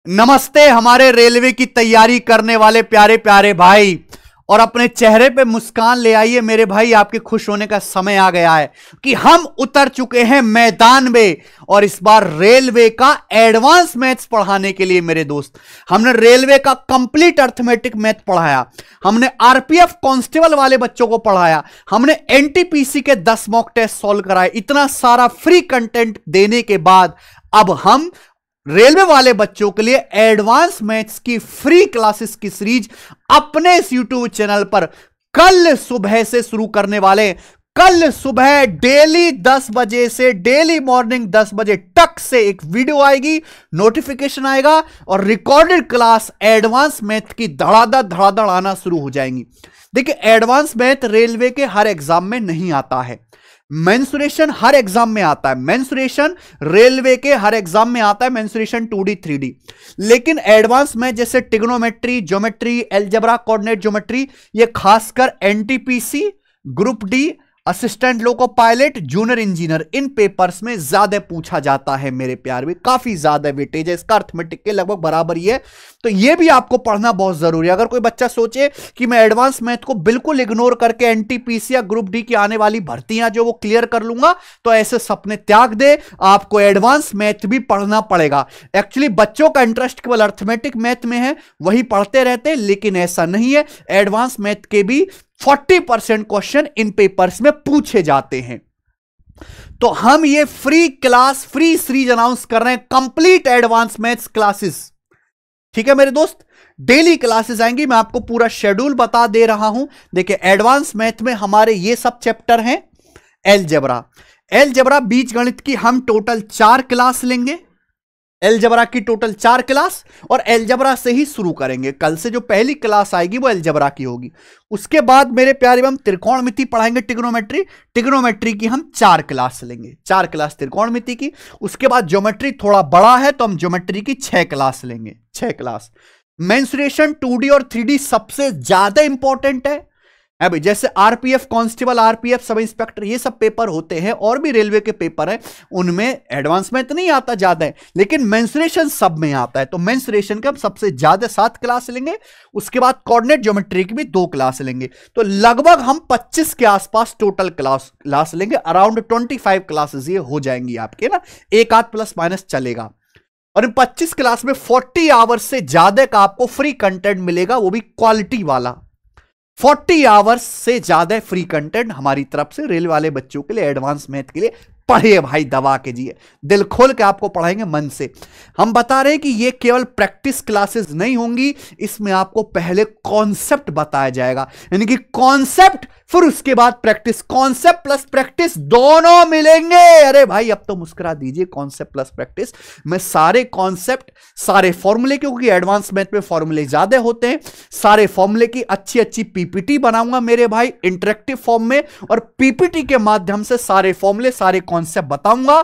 नमस्ते हमारे रेलवे की तैयारी करने वाले प्यारे प्यारे भाई, और अपने चेहरे पे मुस्कान ले आइए मेरे भाई। आपके खुश होने का समय आ गया है कि हम उतर चुके हैं मैदान में, और इस बार रेलवे का एडवांस मैथ्स पढ़ाने के लिए मेरे दोस्त हमने रेलवे का कंप्लीट अर्थमेटिक मैथ पढ़ाया, हमने आरपीएफ कांस्टेबल वाले बच्चों को पढ़ाया, हमने एनटीपीसी के 10 मॉक टेस्ट सॉल्व कराए। इतना सारा फ्री कंटेंट देने के बाद अब हम रेलवे वाले बच्चों के लिए एडवांस मैथ्स की फ्री क्लासेस की सीरीज अपने इस यूट्यूब चैनल पर कल सुबह से शुरू करने वाले। कल सुबह डेली 10 बजे से डेली मॉर्निंग 10 बजे तक से एक वीडियो आएगी, नोटिफिकेशन आएगा, और रिकॉर्डेड क्लास एडवांस मैथ की धड़ाधड़ आना शुरू हो जाएंगी। देखिए, एडवांस मैथ रेलवे के हर एग्जाम में नहीं आता है, मेंसुरेशन हर एग्जाम में आता है। मेंसुरेशन रेलवे के हर एग्जाम में आता है, मेंसुरेशन 2D 3D। लेकिन एडवांस में जैसे trigonometry, geometry, algebra, coordinate geometry, ये खासकर NTPC, group D, assistant loco pilot, junior engineer, इन पेपर्स में ज्यादा पूछा जाता है मेरे प्यार में। काफी ज्यादा वेटेज है इसका, अर्थमेटिक के लगभग बराबर ही है, तो ये भी आपको पढ़ना बहुत जरूरी है। अगर कोई बच्चा सोचे कि मैं एडवांस मैथ को बिल्कुल इग्नोर करके एनटीपीसी या ग्रुप डी की आने वाली भर्तियां जो वो क्लियर कर लूंगा, तो ऐसे सपने त्याग दे। आपको एडवांस मैथ भी पढ़ना पड़ेगा। एक्चुअली बच्चों का इंटरेस्ट केवल अर्थमेटिक मैथ में है, वही पढ़ते रहते हैं, लेकिन ऐसा नहीं है। एडवांस मैथ के भी 40% क्वेश्चन इन पेपर्स में पूछे जाते हैं। तो हम ये free class, free series announce कर रहे हैं, कंप्लीट एडवांस मैथ्स क्लासेस। ठीक है मेरे दोस्त, डेली क्लासेस आएंगी। मैं आपको पूरा शेड्यूल बता दे रहा हूं। देखिए, एडवांस मैथ में हमारे ये सब चैप्टर हैं। अलजेब्रा बीजगणित की हम टोटल 4 क्लास लेंगे। अलजेब्रा की टोटल 4 क्लास, और अलजेब्रा से ही शुरू करेंगे। कल से जो पहली क्लास आएगी वो अलजेब्रा की होगी। उसके बाद मेरे प्यारे हम त्रिकोणमिति पढ़ाएंगे, ट्रिग्नोमेट्री की हम 4 क्लास लेंगे, 4 क्लास त्रिकोणमिति की। उसके बाद ज्योमेट्री थोड़ा बड़ा है तो हम ज्योमेट्री की 6 क्लास लेंगे, 6 क्लास। मेंसुरेशन 2D और 3D सबसे ज्यादा इंपॉर्टेंट है। अभी जैसे RPF constable, RPF sub inspector, ये सब पेपर होते हैं, और भी रेलवे के पेपर हैं, उनमें एडवांस में तो नहीं आता ज्यादा है, लेकिन मेंसुरेशन सब में आता है। तो मेंसुरेशन का हम सबसे ज्यादा 7 क्लास लेंगे। उसके बाद कोऑर्डिनेट ज्योमेट्री की भी 2 क्लास लेंगे। तो लगभग हम 25 के आसपास टोटल क्लास लेंगे। अराउंड 25 क्लासेस ये हो जाएंगी आपके ना, एक आध प्लस माइनस चलेगा। और इन 25 क्लास में 40 आवर्स से ज्यादा का आपको फ्री कंटेंट मिलेगा, वो भी क्वालिटी वाला। 40 आवर्स से ज्यादा फ्री कंटेंट हमारी तरफ से रेलवे वाले बच्चों के लिए, एडवांस मैथ के लिए। पढ़िए भाई, दबा के जिए, दिल खोल के आपको पढ़ाएंगे मन से। हम बता रहे हैं कि ये केवल प्रैक्टिस क्लासेस नहीं होंगी, इसमें आपको पहले कॉन्सेप्ट बताया जाएगा, यानी कि कॉन्सेप्ट फिर उसके बाद प्रैक्टिस। कॉन्सेप्ट प्लस प्रैक्टिस दोनों मिलेंगे। अरे भाई अब तो मुस्कुरा दीजिए, कॉन्सेप्ट प्लस प्रैक्टिस में सारे कॉन्सेप्ट, सारे फॉर्मूले, क्योंकि एडवांस मैथ में फॉर्मूले ज्यादा होते हैं, सारे फॉर्मूले की अच्छी अच्छी पीपीटी बनाऊंगा मेरे भाई इंटरेक्टिव फॉर्म में, और पीपीटी के माध्यम से सारे फॉर्मूले, सारे कॉन्सेप्ट बताऊंगा।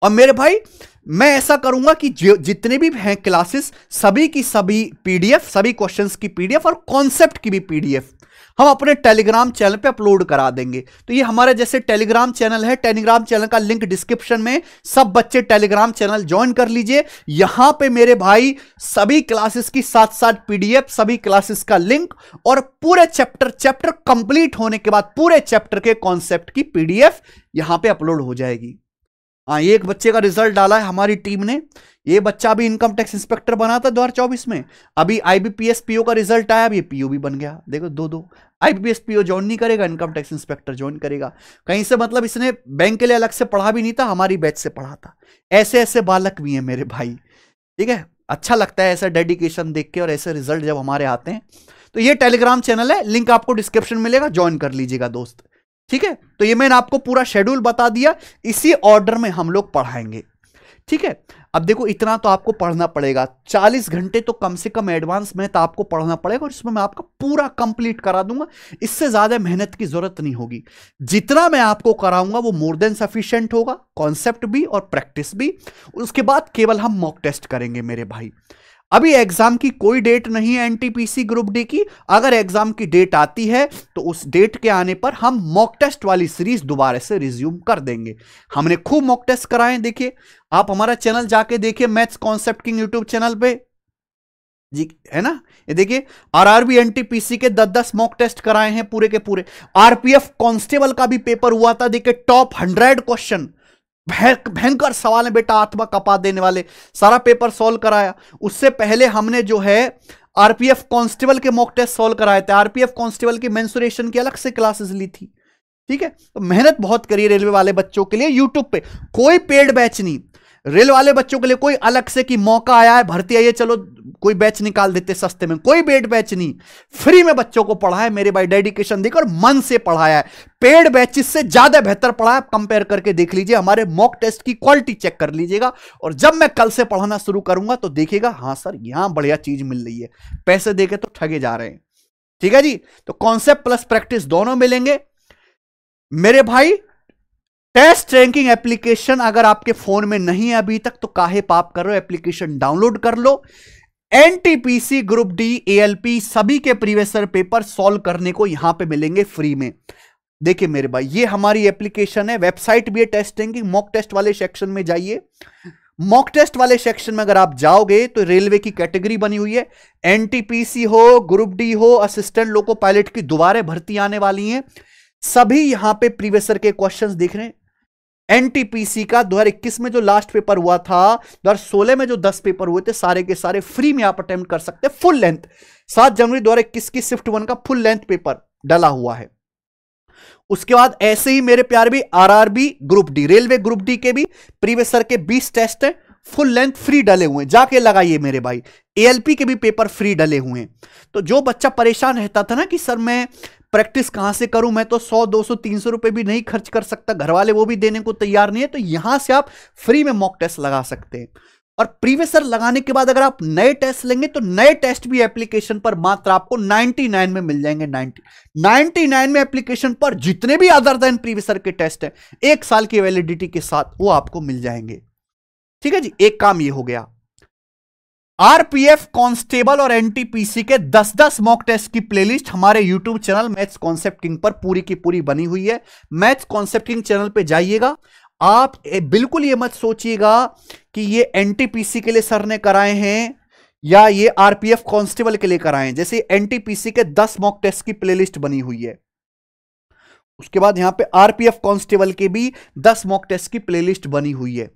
और मेरे भाई मैं ऐसा करूंगा कि जितने भी हैं क्लासेस, सभी की सभी पीडीएफ, सभी क्वेश्चंस की पीडीएफ और कॉन्सेप्ट की भी पीडीएफ हम अपने टेलीग्राम चैनल पे अपलोड करा देंगे। तो ये हमारे जैसे टेलीग्राम चैनल है, टेलीग्राम चैनल का लिंक डिस्क्रिप्शन में, सब बच्चे टेलीग्राम चैनल ज्वाइन कर लीजिए। यहां पे मेरे भाई सभी क्लासेस की 7 पीडीएफ, सभी क्लासेस का लिंक, और पूरे चैप्टर कंप्लीट होने के बाद पूरे चैप्टर के कॉन्सेप्ट की पीडीएफ यहां पे अपलोड हो जाएगी। हाँ, एक बच्चे का रिजल्ट डाला है हमारी टीम ने। ये बच्चा अभी इनकम टैक्स इंस्पेक्टर बना था 2024 में, अभी आईबीपीएस पीओ का रिजल्ट आया, अभी पीओ भी बन गया। देखो, दो आईबीपीएस पीओ ज्वाइन नहीं करेगा, इनकम टैक्स इंस्पेक्टर ज्वाइन करेगा। कहीं से मतलब इसने बैंक के लिए अलग से पढ़ा भी नहीं था, हमारी बैच से पढ़ा था। ऐसे ऐसे बालक भी हैं मेरे भाई, ठीक है। अच्छा लगता है ऐसा डेडिकेशन देख के, और ऐसे रिजल्ट जब हमारे आते हैं। तो ये टेलीग्राम चैनल है, लिंक आपको डिस्क्रिप्शन मिलेगा, ज्वाइन कर लीजिएगा दोस्त, ठीक है। तो ये मैंने आपको पूरा शेड्यूल बता दिया, इसी ऑर्डर में हम लोग पढ़ाएंगे, ठीक है। अब देखो, इतना तो आपको पढ़ना पड़ेगा, 40 घंटे तो कम से कम एडवांस मैथ आपको पढ़ना पड़ेगा, और इसमें मैं आपका पूरा कंप्लीट करा दूंगा। इससे ज्यादा मेहनत की जरूरत नहीं होगी। जितना मैं आपको कराऊंगा वो मोर देन सफिशिएंट होगा, कॉन्सेप्ट भी और प्रैक्टिस भी। उसके बाद केवल हम मॉक टेस्ट करेंगे मेरे भाई। अभी एग्जाम की कोई डेट नहीं है एनटीपीसी ग्रुप डी की। अगर एग्जाम की डेट आती है तो उस डेट के आने पर हम मॉक टेस्ट वाली सीरीज दोबारा से रिज्यूम कर देंगे। हमने खूब मॉक टेस्ट कराए, देखिए आप हमारा चैनल जाके देखिए, maths concept king YouTube channel पे जी, है ना। ये देखिए आरआरबी एनटीपीसी के 10-10 मॉक टेस्ट कराए हैं पूरे के पूरे। आरपीएफ कांस्टेबल का भी पेपर हुआ था, देखिए टॉप 100 क्वेश्चन, भयंकर सवाल है बेटा, आत्मा कपा देने वाले, सारा पेपर सॉल्व कराया। उससे पहले हमने जो है आरपीएफ कांस्टेबल के मॉक टेस्ट सॉल्व कराए थे, आरपीएफ कांस्टेबल की मेंसुरेशन की अलग से क्लासेस ली थी। ठीक है, तो मेहनत बहुत करी रेलवे वाले बच्चों के लिए। यूट्यूब पे कोई पेड बैच नहीं, रेल वाले बच्चों के लिए कोई अलग से कि मौका आया है, भर्ती आई है, चलो कोई बैच निकाल देते सस्ते में, कोई पेड बैच नहीं, फ्री में बच्चों को पढ़ाया मेरे भाई, डेडिकेशन देकर मन से पढ़ाया है। पेड बैचेस से ज्यादा बेहतर पढ़ाया, कंपेयर करके देख लीजिए, हमारे मॉक टेस्ट की क्वालिटी चेक कर लीजिएगा। और जब मैं कल से पढ़ाना शुरू करूंगा तो देखिएगा, हाँ सर यहां बढ़िया चीज मिल रही है, पैसे देके तो ठगे जा रहे हैं। ठीक है जी, तो कॉन्सेप्ट प्लस प्रैक्टिस दोनों मिलेंगे मेरे भाई। टेस्ट रैंकिंग एप्लीकेशन अगर आपके फोन में नहीं है अभी तक तो काहे पाप कर रहे हो, एप्लीकेशन डाउनलोड कर लो। एनटीपीसी ग्रुप डी एएलपी सभी के प्रीवियस ईयर पेपर सॉल्व करने को यहां पे मिलेंगे फ्री में। देखिए मेरे भाई, ये हमारी एप्लीकेशन है, वेबसाइट भी है टेस्ट रैंकिंग। मॉक टेस्ट वाले सेक्शन में जाइए, मॉक टेस्ट वाले सेक्शन में अगर आप जाओगे तो रेलवे की कैटेगरी बनी हुई है, एनटीपीसी हो, ग्रुप डी हो, असिस्टेंट लोको पायलट की दोबारा भर्ती आने वाली है, सभी यहां पे प्रीवियस ईयर के क्वेश्चंस दिख रहे हैं। एनटीपीसी का 2021 में जो लास्ट पेपर हुआ था, 2016 में जो 10 पेपर हुए थे, सारे के सारे फ्री में आप अटेम्प्ट कर सकते हैं। फुल लेंथ 7 जनवरी 2021 की शिफ्ट 1 का फुल लेंथ पेपर डला हुआ है। उसके बाद ऐसे ही मेरे प्यारे भी RRB group D, railway group D के भी प्रीवियस ईयर के 20 टेस्ट है, फुल लेंथ फ्री डले हुए हैं, जाके लगाइए मेरे भाई। एएलपी के भी पेपर फ्री डले हुए हैं। तो जो बच्चा परेशान रहता था ना कि सर मैं प्रैक्टिस कहां से करूं, मैं तो 100 200 300 रुपए भी नहीं खर्च कर सकता, घर वाले वो भी देने को तैयार नहीं है, तो यहां से आप फ्री में मॉक टेस्ट लगा सकते हैं। और प्रीवियस ईयर लगाने के बाद अगर आप नए टेस्ट लेंगे तो नए टेस्ट भी एप्लीकेशन पर मात्र आपको 99 में मिल जाएंगे। 99 में एप्लीकेशन पर जितने भी अदर देन प्रीवियस ईयर के टेस्ट हैं 1 साल की वैलिडिटी के साथ वो आपको मिल जाएंगे। ठीक है जी, एक काम ये हो गया। आरपीएफ कांस्टेबल और एनटीपीसी के 10-10 मॉक टेस्ट की प्लेलिस्ट हमारे YouTube channel maths concept king पर पूरी की पूरी बनी हुई है। मैथ्स कॉन्सेप्ट किंग चैनल पे जाइएगा, आप बिल्कुल ये मत सोचिएगा कि ये एनटीपीसी के लिए सर ने कराए हैं या ये आरपीएफ कांस्टेबल के लिए कराए हैं। जैसे एनटीपीसी के 10 मॉक टेस्ट की प्लेलिस्ट बनी हुई है, उसके बाद यहां पे आरपीएफ कांस्टेबल के भी 10 मॉक टेस्ट की प्लेलिस्ट बनी हुई है।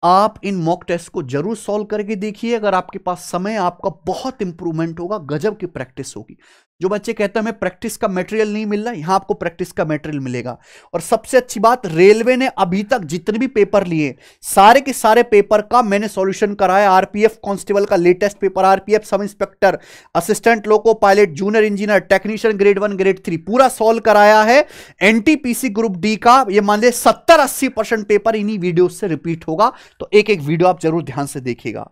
आप इन मॉक टेस्ट को जरूर सॉल्व करके देखिए, अगर आपके पास समय, आपका बहुत इंप्रूवमेंट होगा, गजब की प्रैक्टिस होगी। जो बच्चे कहते हैं हमें प्रैक्टिस का मटेरियल नहीं मिल रहा, यहां आपको प्रैक्टिस का मटेरियल मिलेगा। और सबसे अच्छी बात, रेलवे ने अभी तक जितने भी पेपर लिए सारे के सारे पेपर का मैंने सॉल्यूशन कराया। आरपीएफ कांस्टेबल का latest paper, RPF sub inspector, assistant loco pilot, junior engineer, technician grade 1 grade 3 पूरा सॉल्व कराया है। एनटीपीसी ग्रुप डी का ये मान लीजिए 70-80% पेपर इन्हीं वीडियो से रिपीट होगा, तो एक एक वीडियो आप जरूर ध्यान से देखिएगा।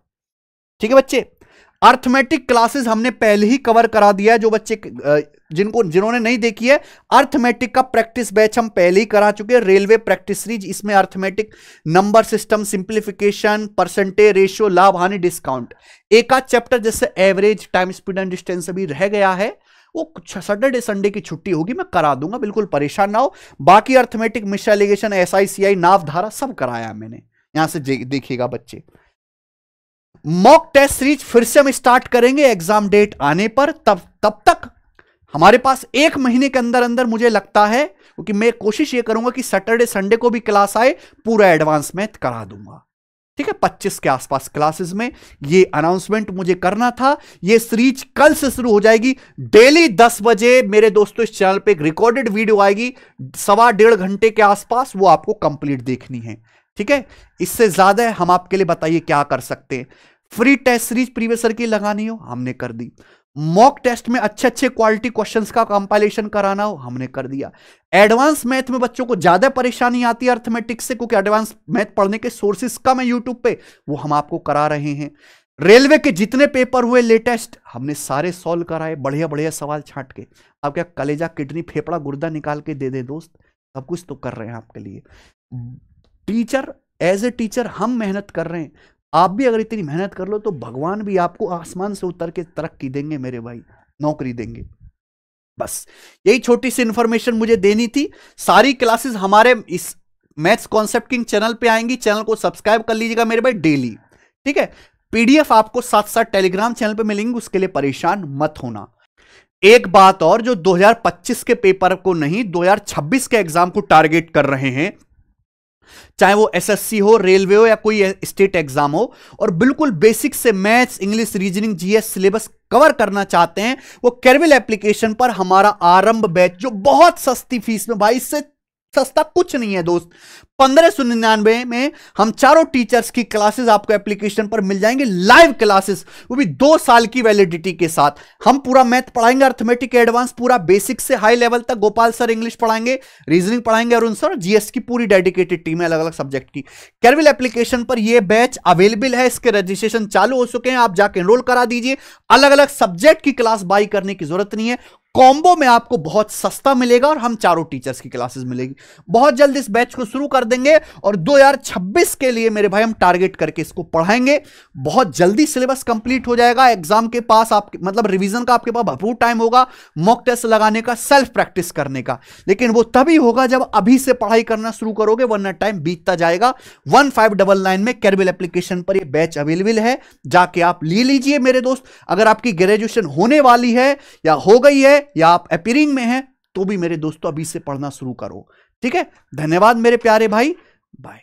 ठीक है बच्चे, अर्थमेटिक क्लासेस हमने पहले ही कवर करा दिया है। जो बच्चे जिन्होंने नहीं देखी है, अर्थमेटिक का प्रैक्टिस बैच हम पहले ही करा चुके हैं, रेलवे प्रैक्टिस सीरीज। इसमें arithmetic, number system, simplification, percentage, ratio, लाभ हानि, डिस्काउंट, एक आध चैप्टर जैसे average, time, speed and distance अभी रह गया है, वो सैटरडे संडे की छुट्टी होगी, मैं करा दूंगा, बिल्कुल परेशान ना हो। बाकी अर्थमेटिक, मिश्र एलिगेशन, SI CI, नाव धारा सब कराया मैंने, यहां से देखिएगा बच्चे। मॉक टेस्ट सीरीज फिर से हम स्टार्ट करेंगे एग्जाम डेट आने पर। तब तक हमारे पास 1 महीने के अंदर अंदर मुझे लगता है, क्योंकि मैं कोशिश ये करूंगा कि सैटरडे संडे को भी क्लास आए, पूरा एडवांस मैथ करा दूंगा। ठीक है, 25 के आसपास क्लासेस में ये अनाउंसमेंट मुझे करना था। ये सीरीज कल से शुरू हो जाएगी, डेली 10 बजे मेरे दोस्तों इस चैनल पे एक रिकॉर्डेड वीडियो आएगी, 1.25 घंटे के आसपास, वो आपको कंप्लीट देखनी है। ठीक है, इससे ज्यादा हम आपके लिए बताइए क्या कर सकते हैं। Free test series previous year की लगानी हो, हमने कर दी। मॉक टेस्ट में अच्छे अच्छे क्वालिटी क्वेश्चंस का कंपाइलेशन कराना हो, हमने कर दिया। एडवांस मैथ में बच्चों को ज्यादा परेशानी आती है अर्थमेटिक्स से, क्योंकि एडवांस मैथ पढ़ने के सोर्सेस कम है यूट्यूब पे, वो हम आपको करा रहे हैं। रेलवे के जितने पेपर हुए लेटेस्ट, हमने सारे सॉल्व कराए, बढ़िया बढ़िया सवाल छांट के। अब क्या कलेजा, किडनी, फेफड़ा, गुर्दा निकाल के दे दे दोस्त, सब कुछ तो कर रहे हैं आपके लिए। टीचर, एज ए टीचर हम मेहनत कर रहे हैं, आप भी अगर इतनी मेहनत कर लो तो भगवान भी आपको आसमान से उतर के तरक्की देंगे मेरे भाई, नौकरी देंगे। बस यही छोटी सी इंफॉर्मेशन मुझे देनी थी। सारी क्लासेस हमारे इस मैथ्स कॉन्सेप्ट किंग चैनल पे आएंगी, चैनल को सब्सक्राइब कर लीजिएगा मेरे भाई डेली, ठीक है। पीडीएफ आपको साथ साथ टेलीग्राम चैनल पे मिलेंगे, उसके लिए परेशान मत होना। एक बात और, जो 2025 के पेपर को नहीं 2026 के एग्जाम को टारगेट कर रहे हैं, चाहे वो एसएससी हो, रेलवे हो या कोई स्टेट एग्जाम हो, और बिल्कुल बेसिक से maths, English, reasoning, GS syllabus cover करना चाहते हैं, वो केरविल एप्लीकेशन पर हमारा आरंभ बैच, जो बहुत सस्ती फीस में, भाई इससे सस्ता कुछ नहीं है दोस्त, 1599 में हम चारों टीचर्स की क्लासेस आपको एप्लीकेशन पर मिल जाएंगे, लाइव क्लासेस, वो भी 2 साल की वैलिडिटी के साथ। हम पूरा मैथ पढ़ाएंगे, अर्थमेटिक एडवांस, पूरा बेसिक से हाई लेवल तक। गोपाल सर इंग्लिश पढ़ाएंगे, रीजनिंग पढ़ाएंगे अरुण सर, जीएस की पूरी डेडिकेटेड टीम है अलग अलग सब्जेक्ट की। केरविल एप्लीकेशन पर यह बैच अवेलेबल है, इसके रजिस्ट्रेशन चालू हो चुके हैं, आप जाके एनरोल करा दीजिए। अलग अलग सब्जेक्ट की क्लास बाई करने की जरूरत नहीं है, कॉम्बो में आपको बहुत सस्ता मिलेगा और हम चारों टीचर्स की क्लासेस मिलेगी। बहुत जल्द इस बैच को शुरू कर देंगे और 2026 के लिए मेरे भाई हम टारगेट करके इसको पढ़ाएंगे। बहुत जल्दी सिलेबस कंप्लीट हो जाएगा, एग्जाम के पास आपके मतलब रिवीजन का आपके पास भरपूर टाइम होगा, मॉक टेस्ट लगाने का, सेल्फ प्रैक्टिस करने का, लेकिन वो तभी होगा जब अभी से पढ़ाई करना शुरू करोगे, वरना टाइम बीतता जाएगा। 1599 में केरविल एप्लीकेशन पर यह बैच अवेलेबल है, जाके आप ले लीजिए मेरे दोस्त। अगर आपकी ग्रेजुएशन होने वाली है या हो गई है या आप अपीयरिंग में हैं, तो भी मेरे दोस्तों अभी से पढ़ना शुरू करो, ठीक है। धन्यवाद मेरे प्यारे भाई, बाय।